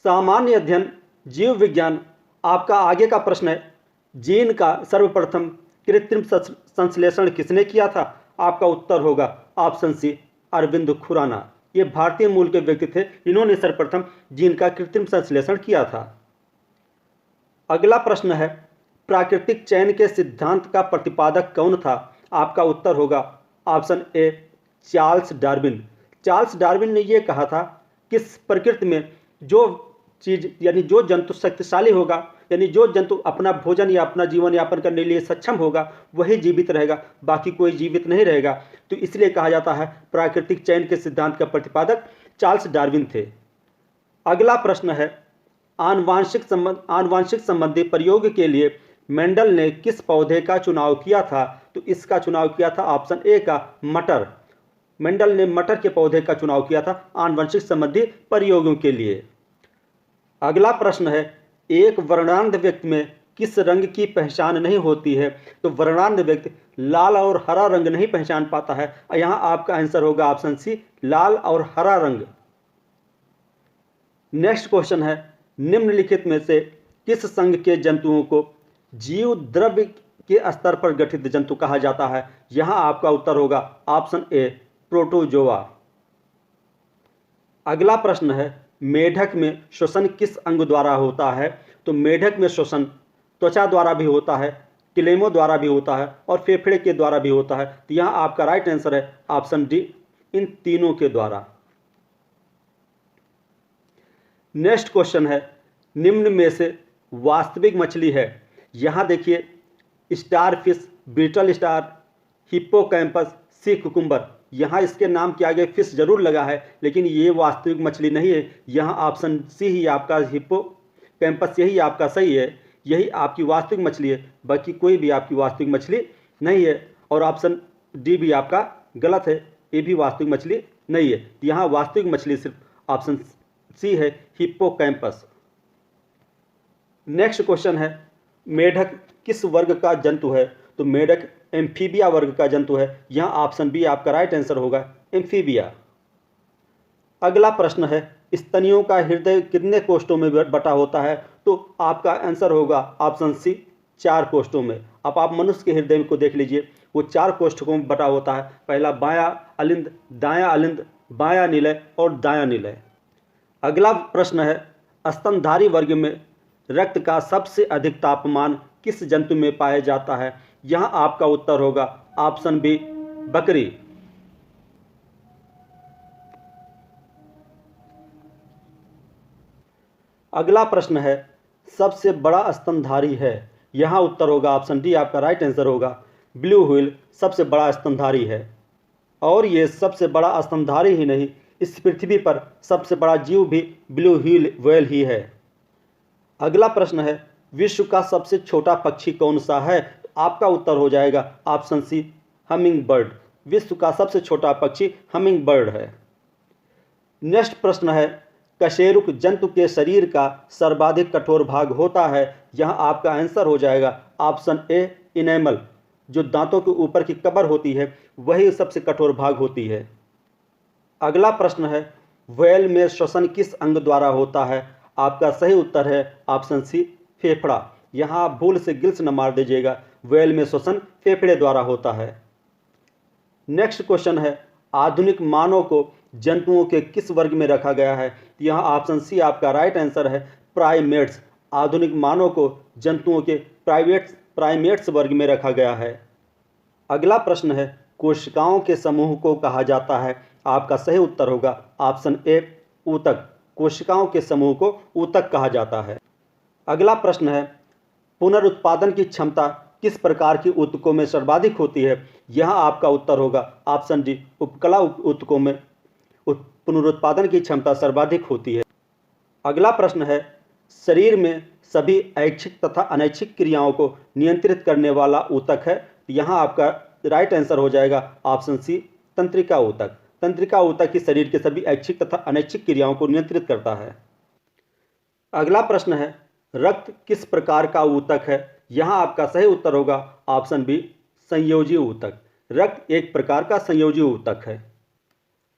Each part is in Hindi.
सामान्य अध्ययन जीव विज्ञान। आपका आगे का प्रश्न है, जीन का सर्वप्रथम कृत्रिम संश्लेषण किसने किया था? आपका उत्तर होगा ऑप्शन सी, अरविंद खुराना। ये भारतीय मूल के व्यक्ति थे, इन्होंने सर्वप्रथम जीन का कृत्रिम संश्लेषण किया था। अगला प्रश्न है, प्राकृतिक चयन के सिद्धांत का प्रतिपादक कौन था? आपका उत्तर होगा option A, Charles Darwin. Charles Darwin ने यह कहा था कि प्रकृति में जो चीज यानी जो जंतु शक्तिशाली होगा, यानी जो जंतु अपना भोजन या अपना जीवन यापन करने के लिए सक्षम होगा वही जीवित रहेगा, बाकी कोई जीवित नहीं रहेगा। तो इसलिए कहा जाता है प्राकृतिक चयन के सिद्धांत का प्रतिपादक चार्ल्स डार्विन थे। अगला प्रश्न है, आनुवांशिक संबंधी प्रयोग के लिए मेंडल ने किस पौधे का चुनाव किया था? तो इसका चुनाव किया था ऑप्शन ए का, मटर। मेंडल ने मटर के पौधे का चुनाव किया था आनुवंशिक संबंधी प्रयोगों के लिए। अगला प्रश्न है, एक वर्णांध व्यक्ति में किस रंग की पहचान नहीं होती है? तो वर्णांध व्यक्ति लाल और हरा रंग नहीं पहचान पाता है। यहां आपका आंसर होगा ऑप्शन सी, लाल और हरा रंग। नेक्स्ट क्वेश्चन है, निम्नलिखित में से किस संघ के जंतुओं को जीव द्रव्य के स्तर पर गठित जंतु कहा जाता है? यहां आपका उत्तर होगा ऑप्शन ए, प्रोटोजोआ। अगला प्रश्न है, मेढक में श्वसन किस अंग द्वारा होता है? तो मेढक में श्वसन त्वचा द्वारा भी होता है, किलेमों द्वारा भी होता है और फेफड़े के द्वारा भी होता है। तो यहाँ आपका राइट आंसर है ऑप्शन डी, इन तीनों के द्वारा। नेक्स्ट क्वेश्चन है, निम्न में से वास्तविक मछली है? यहाँ देखिए, starfish, brittle star, hippocampus, sea cucumber. यहाँ इसके नाम के आगे फिश जरूर लगा है, लेकिन ये वास्तविक मछली नहीं है। यहाँ ऑप्शन सी ही आपका, हिप्पोकैम्पस, यही आपका सही है, यही आपकी वास्तविक मछली है, बाकी कोई भी आपकी वास्तविक मछली नहीं है। और ऑप्शन डी भी आपका गलत है, ये भी वास्तविक मछली नहीं है। यहाँ वास्तविक मछली सिर्फ ऑप्शन सी है, हिप्पोकैम्पस। नेक्स्ट क्वेश्चन है, मेढक किस वर्ग का जंतु है? तो मेढक एम्फीबिया वर्ग का जंतु है। यहाँ ऑप्शन बी आपका राइट आंसर होगा, एम्फीबिया। अगला प्रश्न है, स्तनियों का हृदय कितने कोष्ठों में बटा होता है? तो आपका आंसर होगा ऑप्शन सी, 4 कोष्ठों में। अब आप मनुष्य के हृदय को देख लीजिए, वो 4 कोष्ठकों में बटा होता है। पहला बायां अलिंद, दायां अलिंद, बायां निलय और दायां निलय। अगला प्रश्न है, स्तनधारी वर्ग में रक्त का सबसे अधिक तापमान किस जंतु में पाया जाता है? यहाँ आपका उत्तर होगा ऑप्शन बी, बकरी। अगला प्रश्न है, सबसे बड़ा स्तनधारी है? यहाँ उत्तर होगा ऑप्शन डी, आपका राइट आंसर होगा, ब्लू व्हेल सबसे बड़ा स्तनधारी है। और ये सबसे बड़ा स्तनधारी ही नहीं, इस पृथ्वी पर सबसे बड़ा जीव भी ब्लू व्हेल ही है। अगला प्रश्न है, विश्व का सबसे छोटा पक्षी कौन सा है? आपका उत्तर हो जाएगा ऑप्शन सी, हमिंग बर्ड। विश्व का सबसे छोटा पक्षी हमिंग बर्ड है। नेक्स्ट प्रश्न है, कशेरुक जंतु के शरीर का सर्वाधिक कठोर भाग होता है? यहाँ आपका आंसर हो जाएगा ऑप्शन ए, इनेमल। जो दांतों के ऊपर की कबर होती है वही सबसे कठोर भाग होती है। अगला प्रश्न है, व्हेल में श्वसन किस अंग द्वारा होता है? आपका सही उत्तर है ऑप्शन सी, फेफड़ा। यहाँ आप भूल से गिल्स न मार दीजिएगा, व्हेल में श्वसन फेफड़े द्वारा होता है। नेक्स्ट क्वेश्चन है, आधुनिक मानव को जंतुओं के किस वर्ग में रखा गया है? यहाँ ऑप्शन सी आपका राइट आंसर है, प्राइमेट्स। आधुनिक मानव को जंतुओं के प्राइमेट्स वर्ग में रखा गया है। अगला प्रश्न है, कोशिकाओं के समूह को कहा जाता है? आपका सही उत्तर होगा ऑप्शन ए, ऊतक। कोशिकाओं के समूह को ऊतक कहा जाता है। अगला प्रश्न है, पुनरुत्पादन की क्षमता किस प्रकार की ऊतकों में सर्वाधिक होती है? यहाँ आपका उत्तर होगा ऑप्शन डी, उपकला ऊतकों में पुनरुत्पादन की क्षमता सर्वाधिक होती है। अगला प्रश्न है, शरीर में सभी ऐच्छिक तथा अनैच्छिक क्रियाओं को नियंत्रित करने वाला ऊतक है? यहाँ आपका राइट आंसर हो जाएगा ऑप्शन सी, तंत्रिका ऊतक। तंत्रिका ऊतक ही शरीर के सभी ऐच्छिक तथा अनैच्छिक क्रियाओं को नियंत्रित करता है। अगला प्रश्न है, रक्त किस प्रकार का ऊतक है? यहाँ आपका सही उत्तर होगा ऑप्शन बी, संयोजी ऊतक। रक्त एक प्रकार का संयोजी ऊतक है।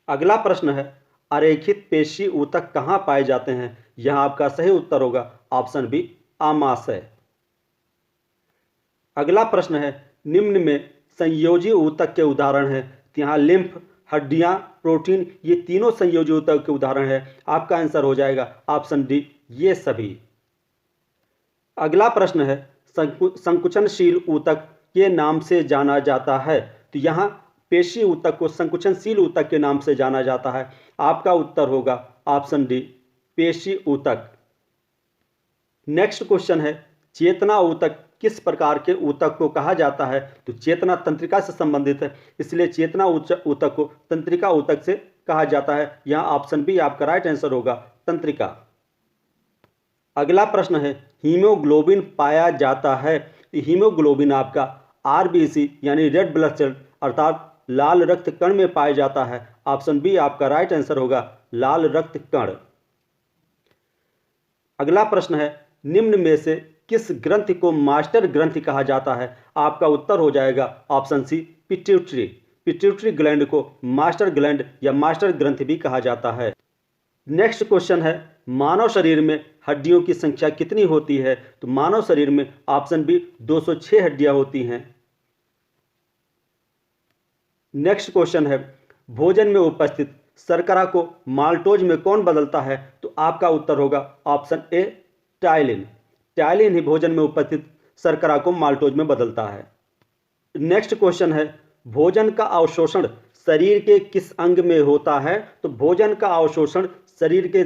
अगला प्रश्न है, अरेखित पेशी ऊतक कहाँ पाए जाते हैं? यहाँ आपका सही उत्तर होगा ऑप्शन बी आमाशय। अगला प्रश्न है, निम्न में संयोजी ऊतक के उदाहरण है। तो यहाँ लिम्फ, हड्डियाँ, प्रोटीन, ये तीनों संयोजी ऊतक के उदाहरण है। आपका आंसर हो जाएगा ऑप्शन डी ये सभी। अगला प्रश्न है, संकुचनशील ऊतक के नाम से जाना जाता है। तो यहाँ पेशी ऊतक को संकुचनशील ऊतक के नाम से जाना जाता है। आपका उत्तर होगा ऑप्शन डी पेशी ऊतक। नेक्स्ट क्वेश्चन है, चेतना ऊतक किस प्रकार के ऊतक को कहा जाता है। तो चेतना तंत्रिका से संबंधित है, इसलिए चेतना ऊतक को तंत्रिका ऊतक से कहा जाता है। यहाँ ऑप्शन बी आपका राइट आंसर होगा तंत्रिका। अगला प्रश्न है, हीमोग्लोबिन पाया जाता है। तो हीमोग्लोबिन आपका आरबीसी यानी रेड ब्लड सेल अर्थात लाल रक्त कण में पाया जाता है। ऑप्शन बी आपका राइट आंसर होगा लाल रक्त कण। अगला प्रश्न है, निम्न में से किस ग्रंथि को मास्टर ग्रंथि कहा जाता है। आपका उत्तर हो जाएगा option C pituitary. Pituitary gland को मास्टर ग्लैंड या मास्टर ग्रंथि भी कहा जाता है। नेक्स्ट क्वेश्चन है, मानव शरीर में हड्डियों की संख्या कितनी होती है। तो मानव शरीर में ऑप्शन बी 206 हड्डियां होती हैं। नेक्स्ट क्वेश्चन है, भोजन में उपस्थित शर्करा को माल्टोज में कौन बदलता है। तो आपका उत्तर होगा ऑप्शन ए टाइलिन। टाइलिन ही भोजन में उपस्थित शर्करा को माल्टोज में बदलता है। नेक्स्ट क्वेश्चन है, भोजन का अवशोषण शरीर के किस अंग में होता है। तो भोजन का अवशोषण शरीर के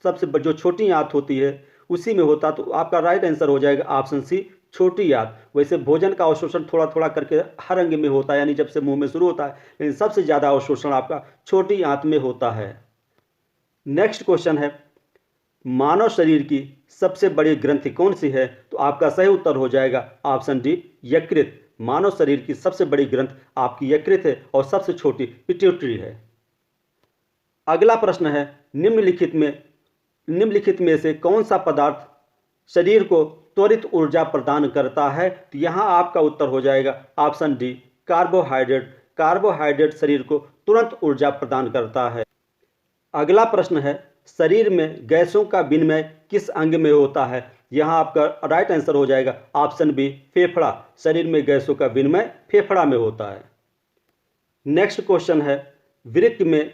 सबसे जो छोटी आंत होती है उसी में होता। तो आपका राइट आंसर हो जाएगा ऑप्शन सी छोटी आंत। वैसे भोजन का अवशोषण थोड़ा थोड़ा करके हर अंग में होता है, यानी जब से मुंह में शुरू होता है, लेकिन सबसे ज़्यादा अवशोषण आपका छोटी आंत में होता है। नेक्स्ट क्वेश्चन है, मानव शरीर की सबसे बड़ी ग्रंथि कौन सी है। तो आपका सही उत्तर हो जाएगा ऑप्शन डी यकृत। मानव शरीर की सबसे बड़ी ग्रंथ आपकी यकृत है और सबसे छोटी पिट्यूटरी है। अगला प्रश्न है, निम्नलिखित में से कौन सा पदार्थ शरीर को त्वरित ऊर्जा प्रदान करता है। तो यहाँ आपका उत्तर हो जाएगा ऑप्शन डी कार्बोहाइड्रेट। कार्बोहाइड्रेट शरीर को तुरंत ऊर्जा प्रदान करता है। अगला प्रश्न है, शरीर में गैसों का विनिमय किस अंग में होता है। यहाँ आपका राइट आंसर हो जाएगा ऑप्शन बी फेफड़ा। शरीर में गैसों का विनिमय फेफड़ा में होता है। नेक्स्ट क्वेश्चन है, वृक्क में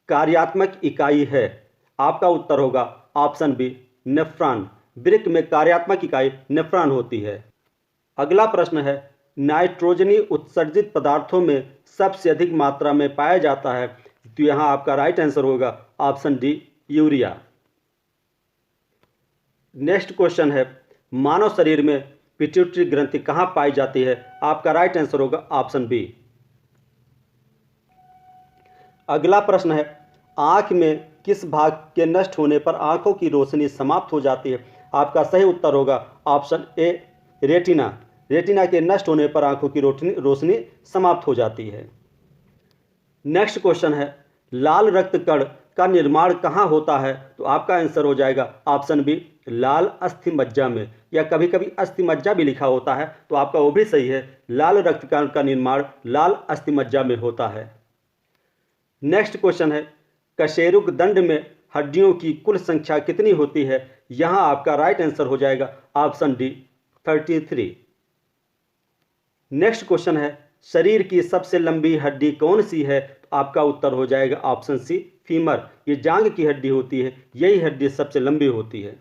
कार्यात्मक इकाई है। आपका उत्तर होगा ऑप्शन बी नेफ्रॉन। वृक्क में कार्यात्मक इकाई नेफ्रॉन होती है। अगला प्रश्न है, नाइट्रोजनी उत्सर्जित पदार्थों में सबसे अधिक मात्रा में पाया जाता है। तो यहाँ आपका राइट आंसर होगा option D urea. Next question है, मानव शरीर में पिट्यूटरी ग्रंथि कहाँ पाई जाती है। आपका राइट आंसर होगा ऑप्शन बी। अगला प्रश्न है, आंख में किस भाग के नष्ट होने पर आंखों की रोशनी समाप्त हो जाती है। आपका सही उत्तर होगा ऑप्शन ए रेटिना। रेटिना के नष्ट होने पर आंखों की रोशनी समाप्त हो जाती है। नेक्स्ट क्वेश्चन है, लाल रक्त कण का निर्माण कहाँ होता है। तो आपका आंसर हो जाएगा ऑप्शन बी लाल अस्थि मज्जा में, या कभी कभी अस्थि मज्जा भी लिखा होता है, तो आपका वो भी सही है। लाल रक्त कण का निर्माण लाल अस्थि मज्जा में होता है। नेक्स्ट क्वेश्चन है, कशेरुक दंड में हड्डियों की कुल संख्या कितनी होती है। यहाँ आपका राइट आंसर हो जाएगा ऑप्शन डी 33। नेक्स्ट क्वेश्चन है, शरीर की सबसे लंबी हड्डी कौन सी है। तो आपका उत्तर हो जाएगा ऑप्शन सी फीमर। ये जांघ की हड्डी होती है, यही हड्डी सबसे लंबी होती है।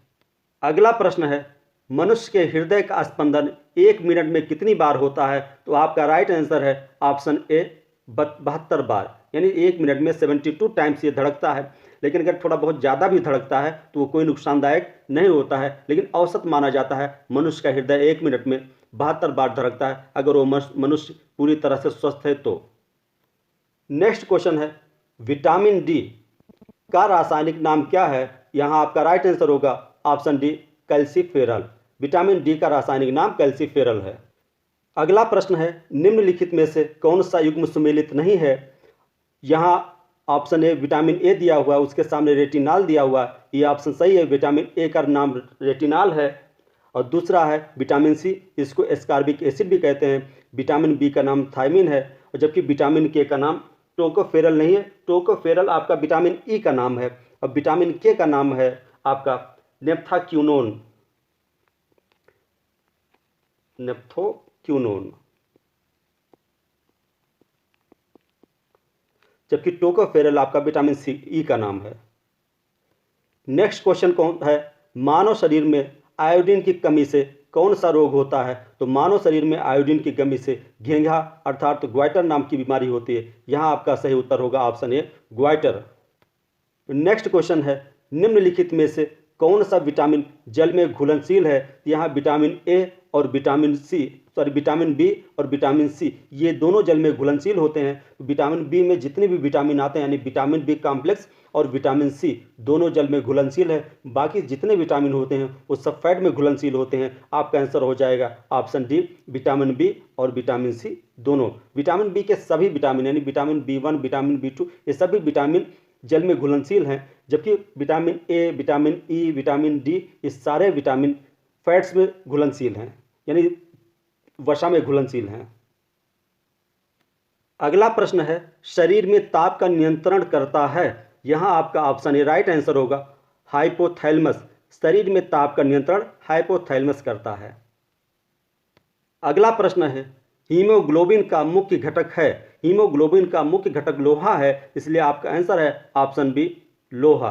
अगला प्रश्न है, मनुष्य के हृदय का स्पंदन 1 मिनट में कितनी बार होता है। तो आपका राइट आंसर है ऑप्शन ए 72 बार, यानी 1 मिनट में 72 टाइम्स ये धड़कता है। लेकिन अगर थोड़ा बहुत ज़्यादा भी धड़कता है तो वो कोई नुकसानदायक नहीं होता है, लेकिन औसत माना जाता है मनुष्य का हृदय 1 मिनट में 72 बार धड़कता है, अगर वो मनुष्य पूरी तरह से स्वस्थ है तो। नेक्स्ट क्वेश्चन है, विटामिन डी का रासायनिक नाम क्या है। यहाँ आपका राइट आंसर होगा ऑप्शन डी कैल्सीफेरल। विटामिन डी का रासायनिक नाम कैल्सीफेरल है। अगला प्रश्न है, निम्नलिखित में से कौन सा युग्म सुमेलित नहीं है। यहाँ ऑप्शन ए विटामिन ए दिया हुआ है, उसके सामने रेटिनाल दिया हुआ है, ये ऑप्शन सही है। विटामिन ए का नाम रेटिनाल है। और दूसरा है विटामिन सी, इसको एस्कॉर्बिक एसिड भी कहते हैं। विटामिन बी का नाम थायमिन है, और जबकि विटामिन के का नाम टोकोफेरल नहीं है। टोकोफेरल आपका विटामिन ई का नाम है, और विटामिन के का नाम है आपका नेप्थाक्यूनोन, नेप्थोक्यूनोन, जबकि टोकोफेरल आपका विटामिन सी ई का नाम है। नेक्स्ट क्वेश्चन कौन है, मानव शरीर में आयोडीन की कमी से कौन सा रोग होता है? तो मानव शरीर में आयोडीन की कमी से घेंघा अर्थात ग्वाइटर नाम की बीमारी होती है। यहाँ आपका सही उत्तर होगा option A goitre. Next question है, निम्नलिखित में से कौन सा विटामिन जल में घुलनशील है? यहाँ विटामिन ए और विटामिन बी और विटामिन सी ये दोनों जल में घुलनशील होते हैं। विटामिन बी में जितने भी विटामिन आते हैं यानी विटामिन बी कॉम्प्लेक्स और विटामिन सी दोनों जल में घुलनशील है। बाकी जितने विटामिन होते हैं वो सब फैट में घुलनशील होते हैं। आपका आंसर हो जाएगा ऑप्शन डी विटामिन बी और विटामिन सी दोनों। विटामिन बी के सभी विटामिन यानी विटामिन B1, विटामिन B2 ये सभी विटामिन जल में घुलनशील हैं, जबकि vitamin A, vitamin E, vitamin D ये सारे विटामिन फैट्स में घुलनशील हैं यानी वसा में घुलनशील हैं। अगला प्रश्न है, शरीर में ताप का नियंत्रण करता है? यहाँ आपका ऑप्शन ए राइट आंसर होगा हाइपोथैलेमस। शरीर में ताप का नियंत्रण हाइपोथैलेमस करता है। अगला प्रश्न है, हीमोग्लोबिन का मुख्य घटक है? हीमोग्लोबिन का मुख्य घटक लोहा है, इसलिए आपका आंसर है ऑप्शन बी लोहा।